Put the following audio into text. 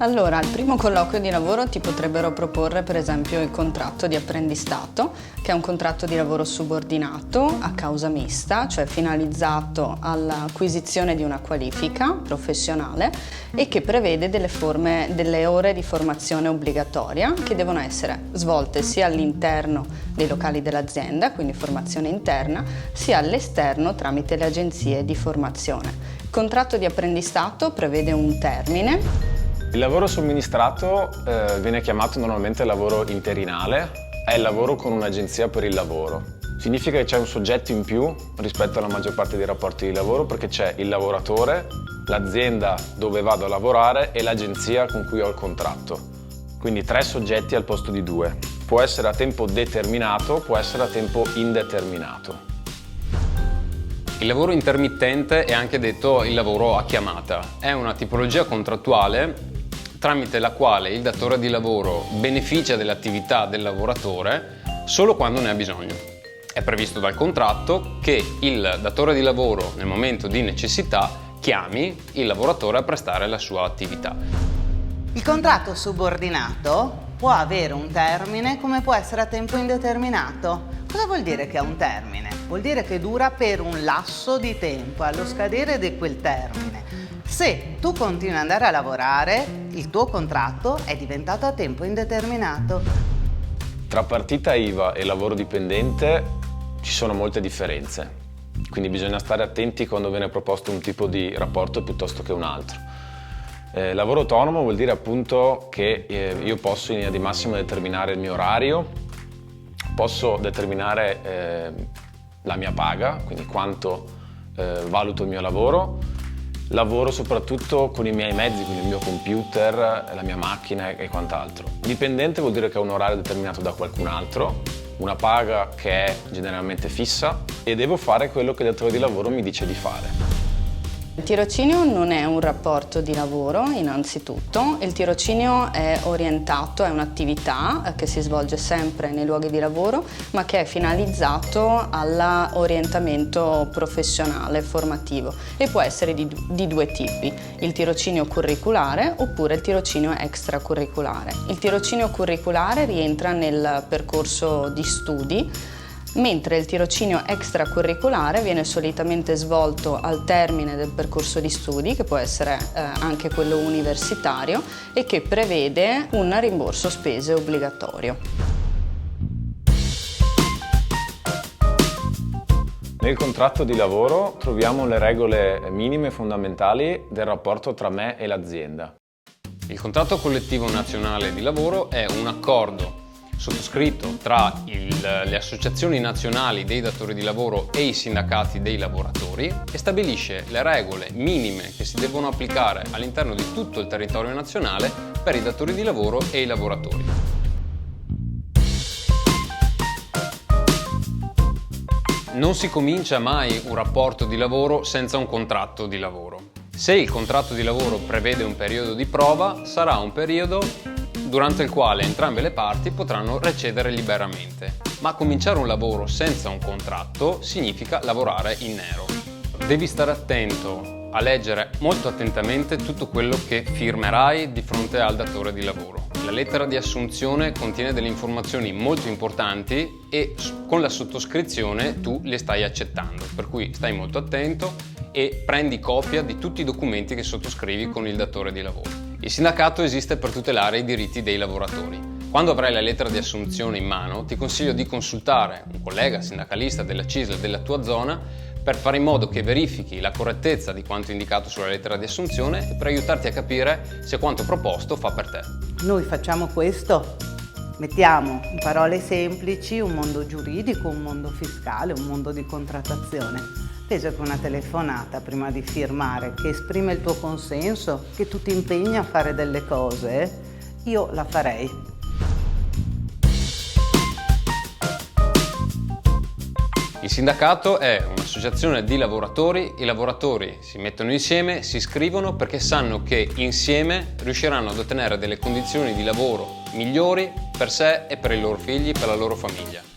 Allora, al primo colloquio di lavoro ti potrebbero proporre per esempio il contratto di apprendistato, che è un contratto di lavoro subordinato a causa mista, cioè finalizzato all'acquisizione di una qualifica professionale e che prevede delle ore di formazione obbligatoria che devono essere svolte sia all'interno dei locali dell'azienda, quindi formazione interna, sia all'esterno tramite le agenzie di formazione. Il contratto di apprendistato prevede un termine. Il lavoro somministrato viene chiamato normalmente lavoro interinale, è il lavoro con un'agenzia per il lavoro. Significa che c'è un soggetto in più rispetto alla maggior parte dei rapporti di lavoro perché c'è il lavoratore, l'azienda dove vado a lavorare e l'agenzia con cui ho il contratto. Quindi 3 soggetti al posto di 2. Può essere a tempo determinato, può essere a tempo indeterminato. Il lavoro intermittente è anche detto il lavoro a chiamata. È una tipologia contrattuale tramite la quale il datore di lavoro beneficia dell'attività del lavoratore solo quando ne ha bisogno. È previsto dal contratto che il datore di lavoro nel momento di necessità chiami il lavoratore a prestare la sua attività. Il contratto subordinato può avere un termine come può essere a tempo indeterminato. Cosa vuol dire che ha un termine? Vuol dire che dura per un lasso di tempo, allo scadere di quel termine. Se tu continui ad andare a lavorare, il tuo contratto è diventato a tempo indeterminato. Tra partita IVA e lavoro dipendente ci sono molte differenze, quindi bisogna stare attenti quando viene proposto un tipo di rapporto piuttosto che un altro. Lavoro autonomo vuol dire appunto che io posso in linea di massima determinare il mio orario, posso determinare la mia paga, quindi quanto valuto il mio lavoro. Lavoro soprattutto con i miei mezzi, quindi il mio computer, la mia macchina e quant'altro. Dipendente vuol dire che ho un orario determinato da qualcun altro, una paga che è generalmente fissa e devo fare quello che il datore di lavoro mi dice di fare. Il tirocinio non è un rapporto di lavoro, innanzitutto. Il tirocinio è orientato, è un'attività che si svolge sempre nei luoghi di lavoro, ma che è finalizzato all'orientamento professionale, formativo e può essere di 2 tipi, il tirocinio curriculare oppure il tirocinio extracurriculare. Il tirocinio curriculare rientra nel percorso di studi, mentre il tirocinio extracurriculare viene solitamente svolto al termine del percorso di studi, che può essere anche quello universitario, e che prevede un rimborso spese obbligatorio. Nel contratto di lavoro troviamo le regole minime fondamentali del rapporto tra me e l'azienda. Il contratto collettivo nazionale di lavoro è un accordo sottoscritto tra le associazioni nazionali dei datori di lavoro e i sindacati dei lavoratori e stabilisce le regole minime che si devono applicare all'interno di tutto il territorio nazionale per i datori di lavoro e i lavoratori. Non si comincia mai un rapporto di lavoro senza un contratto di lavoro. Se il contratto di lavoro prevede un periodo di prova, sarà un periodo durante il quale entrambe le parti potranno recedere liberamente. Ma cominciare un lavoro senza un contratto significa lavorare in nero. Devi stare attento a leggere molto attentamente tutto quello che firmerai di fronte al datore di lavoro. La lettera di assunzione contiene delle informazioni molto importanti e con la sottoscrizione tu le stai accettando, per cui stai molto attento e prendi copia di tutti i documenti che sottoscrivi con il datore di lavoro. Il sindacato esiste per tutelare i diritti dei lavoratori. Quando avrai la lettera di assunzione in mano, ti consiglio di consultare un collega sindacalista della CISL della tua zona per fare in modo che verifichi la correttezza di quanto indicato sulla lettera di assunzione e per aiutarti a capire se quanto proposto fa per te. Noi facciamo questo, mettiamo in parole semplici un mondo giuridico, un mondo fiscale, un mondo di contrattazione. Penso che una telefonata prima di firmare, che esprime il tuo consenso, che tu ti impegni a fare delle cose, io la farei. Il sindacato è un'associazione di lavoratori, i lavoratori si mettono insieme, si iscrivono perché sanno che insieme riusciranno ad ottenere delle condizioni di lavoro migliori per sé e per i loro figli, per la loro famiglia.